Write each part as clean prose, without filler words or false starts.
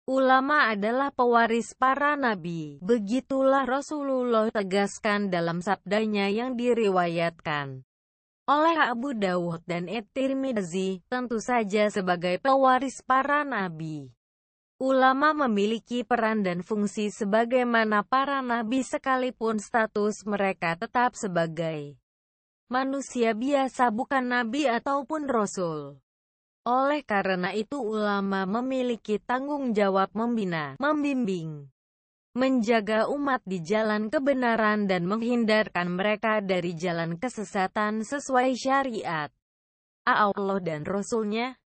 Ulama adalah pewaris para nabi. Begitulah Rasulullah tegaskan dalam sabdanya yang diriwayatkan oleh Abu Dawud dan At-Tirmidzi, tentu saja sebagai pewaris para nabi. Ulama memiliki peran dan fungsi sebagaimana para nabi sekalipun status mereka tetap sebagai manusia biasa bukan nabi ataupun rasul. Oleh karena itu ulama memiliki tanggung jawab membina, membimbing, menjaga umat di jalan kebenaran dan menghindarkan mereka dari jalan kesesatan sesuai syariat Allah dan Rasul-Nya.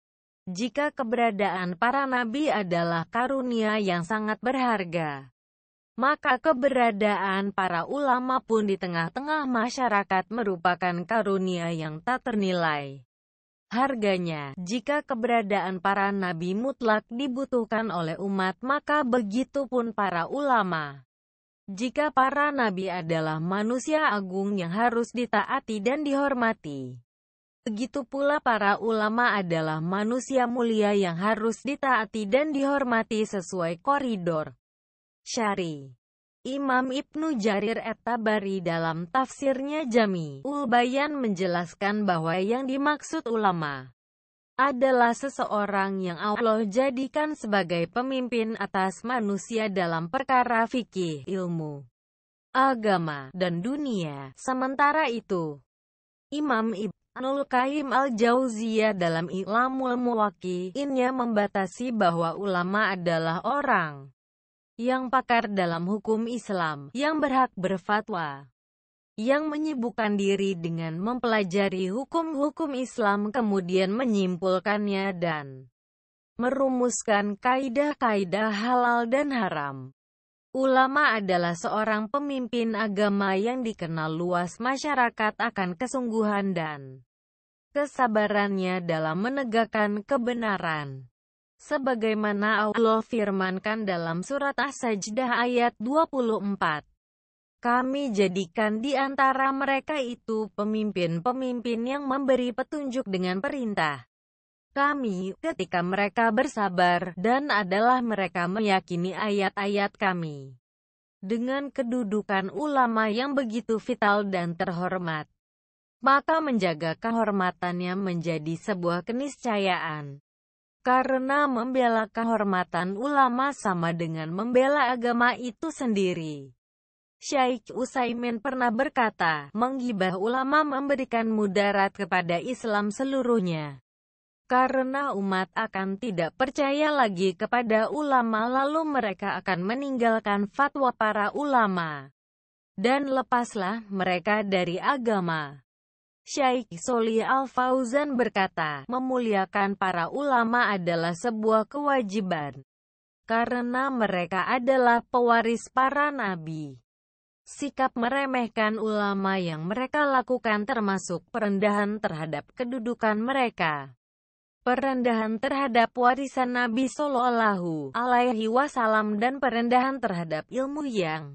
Jika keberadaan para nabi adalah karunia yang sangat berharga, maka keberadaan para ulama pun di tengah-tengah masyarakat merupakan karunia yang tak ternilai harganya. Jika keberadaan para nabi mutlak dibutuhkan oleh umat, maka begitu pun para ulama. Jika para nabi adalah manusia agung yang harus ditaati dan dihormati, begitu pula para ulama adalah manusia mulia yang harus ditaati dan dihormati sesuai koridor syari. Imam Ibnu Jarir At-Tabari dalam tafsirnya Jami' Bayan menjelaskan bahwa yang dimaksud ulama adalah seseorang yang Allah jadikan sebagai pemimpin atas manusia dalam perkara fikih, ilmu, agama, dan dunia. Sementara itu, Imam Ibnul Qayyim Al-Jauziyah dalam I'lamul Muwaqqi'innya membatasi bahwa ulama adalah orang yang pakar dalam hukum Islam, yang berhak berfatwa, yang menyibukkan diri dengan mempelajari hukum-hukum Islam kemudian menyimpulkannya dan merumuskan kaidah-kaidah halal dan haram. Ulama adalah seorang pemimpin agama yang dikenal luas masyarakat akan kesungguhan dan kesabarannya dalam menegakkan kebenaran. Sebagaimana Allah firmankan dalam surat As-Sajdah ayat 24. Kami jadikan di antara mereka itu pemimpin-pemimpin yang memberi petunjuk dengan perintah kami, ketika mereka bersabar, dan adalah mereka meyakini ayat-ayat kami. Dengan kedudukan ulama yang begitu vital dan terhormat, maka menjaga kehormatannya menjadi sebuah keniscayaan. Karena membela kehormatan ulama sama dengan membela agama itu sendiri. Syaikh Utsaimin pernah berkata, menggibah ulama memberikan mudarat kepada Islam seluruhnya. Karena umat akan tidak percaya lagi kepada ulama lalu mereka akan meninggalkan fatwa para ulama. Dan lepaslah mereka dari agama. Syaikh Sholih Al-Fauzan berkata, memuliakan para ulama adalah sebuah kewajiban. Karena mereka adalah pewaris para nabi. Sikap meremehkan ulama yang mereka lakukan termasuk perendahan terhadap kedudukan mereka. Perendahan terhadap warisan Nabi Shallallahu Alaihi Wasallam dan perendahan terhadap ilmu yang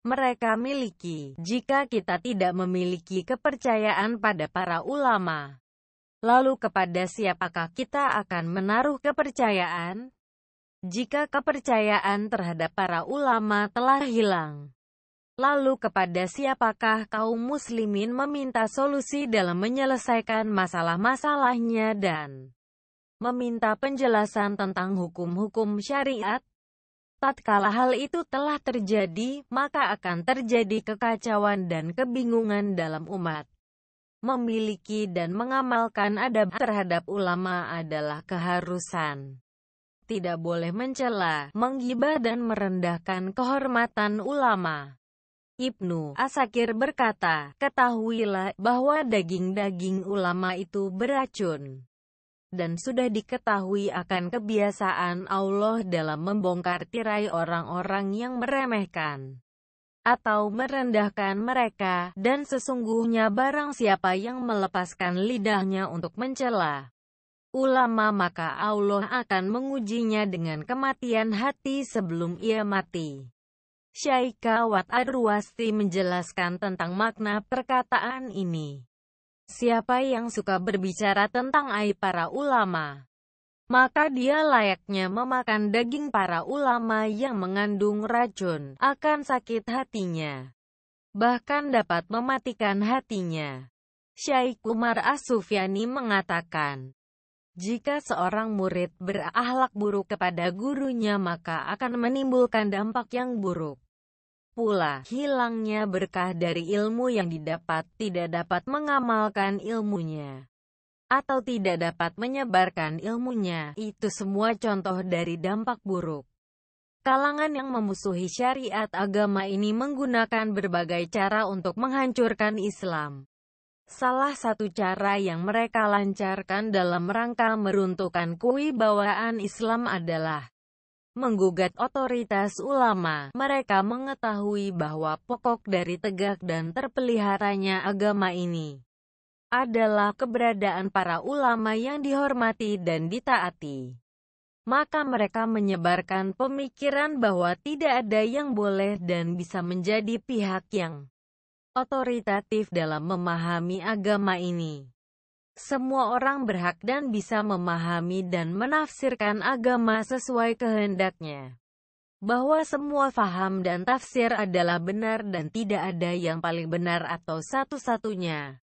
mereka miliki. Jika kita tidak memiliki kepercayaan pada para ulama, lalu kepada siapakah kita akan menaruh kepercayaan? Jika kepercayaan terhadap para ulama telah hilang, lalu kepada siapakah kaum muslimin meminta solusi dalam menyelesaikan masalah-masalahnya dan meminta penjelasan tentang hukum-hukum syariat? Tatkala hal itu telah terjadi, maka akan terjadi kekacauan dan kebingungan dalam umat. Memiliki dan mengamalkan adab terhadap ulama adalah keharusan. Tidak boleh mencela, menggibah dan merendahkan kehormatan ulama. Ibnu Asakir berkata, ketahuilah bahwa daging-daging ulama itu beracun. Dan sudah diketahui akan kebiasaan Allah dalam membongkar tirai orang-orang yang meremehkan atau merendahkan mereka, dan sesungguhnya barang siapa yang melepaskan lidahnya untuk mencela ulama maka Allah akan mengujinya dengan kematian hati sebelum ia mati. Syaikh Awad Ar-Ruwasti menjelaskan tentang makna perkataan ini. Siapa yang suka berbicara tentang aib para ulama, maka dia layaknya memakan daging para ulama yang mengandung racun, akan sakit hatinya, bahkan dapat mematikan hatinya. Syaikh Umar As-Sufyani mengatakan, jika seorang murid berakhlak buruk kepada gurunya maka akan menimbulkan dampak yang buruk pula. Hilangnya berkah dari ilmu yang didapat, tidak dapat mengamalkan ilmunya, atau tidak dapat menyebarkan ilmunya. Itu semua contoh dari dampak buruk. Kalangan yang memusuhi syariat agama ini menggunakan berbagai cara untuk menghancurkan Islam. Salah satu cara yang mereka lancarkan dalam rangka meruntuhkan kewibawaan Islam adalah menggugat otoritas ulama. Mereka mengetahui bahwa pokok dari tegak dan terpeliharanya agama ini adalah keberadaan para ulama yang dihormati dan ditaati. Maka mereka menyebarkan pemikiran bahwa tidak ada yang boleh dan bisa menjadi pihak yang otoritatif dalam memahami agama ini. Semua orang berhak dan bisa memahami dan menafsirkan agama sesuai kehendaknya. Bahwa semua faham dan tafsir adalah benar dan tidak ada yang paling benar atau satu-satunya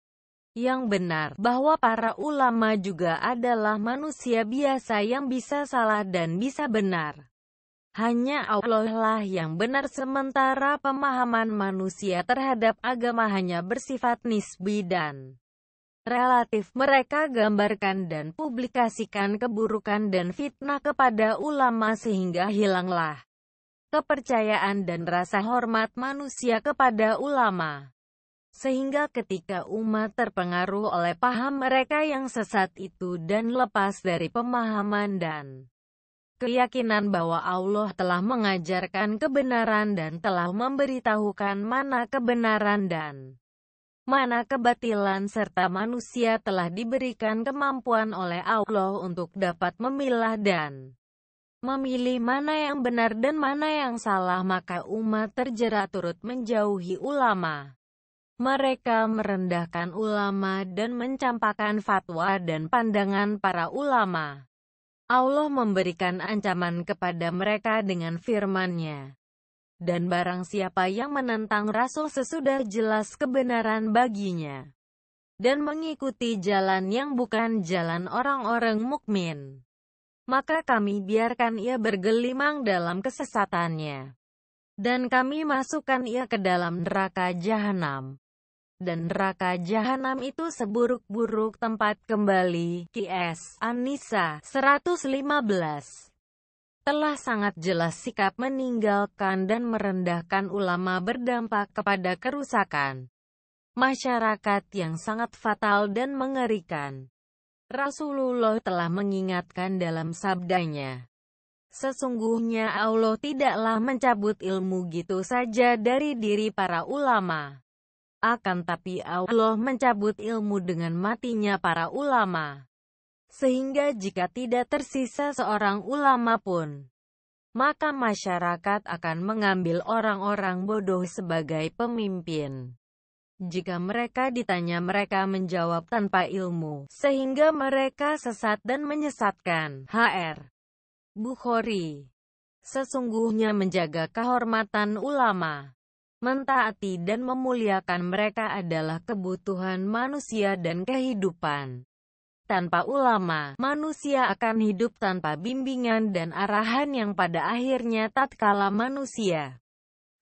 yang benar. Bahwa para ulama juga adalah manusia biasa yang bisa salah dan bisa benar. Hanya Allah lah yang benar, sementara pemahaman manusia terhadap agama hanya bersifat nisbi dan relatif. Mereka gambarkan dan publikasikan keburukan dan fitnah kepada ulama sehingga hilanglah kepercayaan dan rasa hormat manusia kepada ulama. Sehingga ketika umat terpengaruh oleh paham mereka yang sesat itu dan lepas dari pemahaman dan keyakinan bahwa Allah telah mengajarkan kebenaran dan telah memberitahukan mana kebenaran dan mana kebatilan, serta manusia telah diberikan kemampuan oleh Allah untuk dapat memilah dan memilih mana yang benar dan mana yang salah, maka umat terjerat turut menjauhi ulama. Mereka merendahkan ulama dan mencampakkan fatwa dan pandangan para ulama. Allah memberikan ancaman kepada mereka dengan firman-Nya. Dan barang siapa yang menentang Rasul sesudah jelas kebenaran baginya, dan mengikuti jalan yang bukan jalan orang-orang mukmin, maka kami biarkan ia bergelimang dalam kesesatannya. Dan kami masukkan ia ke dalam neraka jahanam. Dan neraka jahanam itu seburuk-buruk tempat kembali. Qs. An-Nisa 115. Telah sangat jelas sikap meninggalkan dan merendahkan ulama berdampak kepada kerusakan masyarakat yang sangat fatal dan mengerikan. Rasulullah telah mengingatkan dalam sabdanya, sesungguhnya Allah tidaklah mencabut ilmu gitu saja dari diri para ulama. Akan tapi Allah mencabut ilmu dengan matinya para ulama. Sehingga jika tidak tersisa seorang ulama pun, maka masyarakat akan mengambil orang-orang bodoh sebagai pemimpin. Jika mereka ditanya, mereka menjawab tanpa ilmu, sehingga mereka sesat dan menyesatkan. Hr. Bukhari. Sesungguhnya menjaga kehormatan ulama, mentaati dan memuliakan mereka adalah kebutuhan manusia dan kehidupan. Tanpa ulama, manusia akan hidup tanpa bimbingan dan arahan yang pada akhirnya tatkala manusia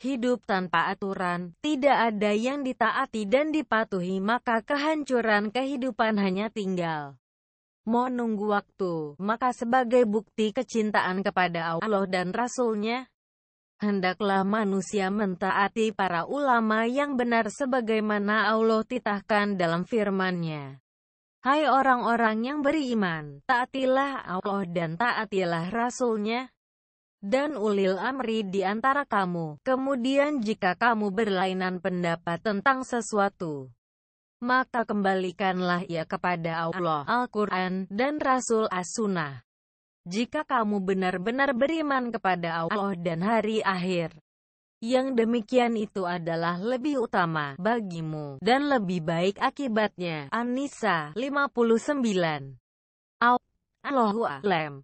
hidup tanpa aturan, tidak ada yang ditaati dan dipatuhi, maka kehancuran kehidupan hanya tinggal menunggu waktu. Maka sebagai bukti kecintaan kepada Allah dan Rasul-Nya, hendaklah manusia mentaati para ulama yang benar sebagaimana Allah titahkan dalam firman-Nya. Hai orang-orang yang beriman, taatilah Allah dan taatilah Rasul-Nya, dan ulil amri di antara kamu. Kemudian jika kamu berlainan pendapat tentang sesuatu, maka kembalikanlah ia kepada Allah, Al-Quran, dan Rasul As-Sunnah. Jika kamu benar-benar beriman kepada Allah dan hari akhir, yang demikian itu adalah lebih utama bagimu, dan lebih baik akibatnya. An-Nisa 59. Allahu a'lam.